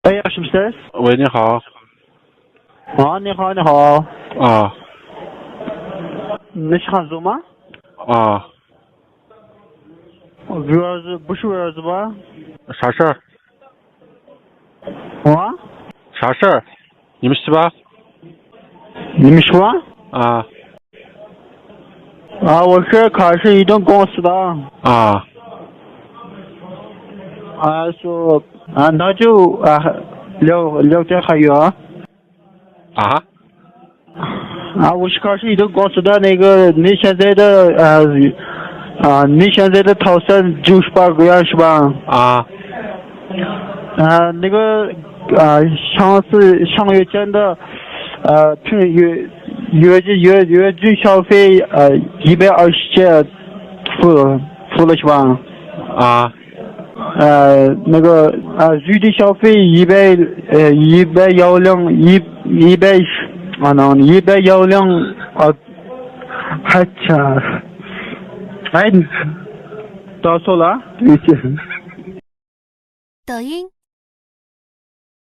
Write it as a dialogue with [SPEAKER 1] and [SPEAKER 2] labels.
[SPEAKER 1] 哎，是不是？
[SPEAKER 2] 喂，你好。
[SPEAKER 1] 啊，你好，你好。
[SPEAKER 2] 啊。
[SPEAKER 1] 你是汉族吗？
[SPEAKER 2] 啊。
[SPEAKER 1] 儿子不是儿子吧？
[SPEAKER 2] 啥事儿？
[SPEAKER 1] 啊？
[SPEAKER 2] 啥事儿？你们是吧？
[SPEAKER 1] 你们说？
[SPEAKER 2] 啊。
[SPEAKER 1] 啊，我是开始移动公司的。
[SPEAKER 2] 啊。
[SPEAKER 1] 啊，说啊，那就啊聊天还有啊。
[SPEAKER 2] 啊？
[SPEAKER 1] 啊，我是开始移动公司的那个，你现在的你现在的套餐98个元是吧？
[SPEAKER 2] 啊。
[SPEAKER 1] 那个上月间的平月均消费120付了是吧？
[SPEAKER 2] 啊。
[SPEAKER 1] 那个最低消费110还差，哎，到手了，对不起。
[SPEAKER 3] 抖音、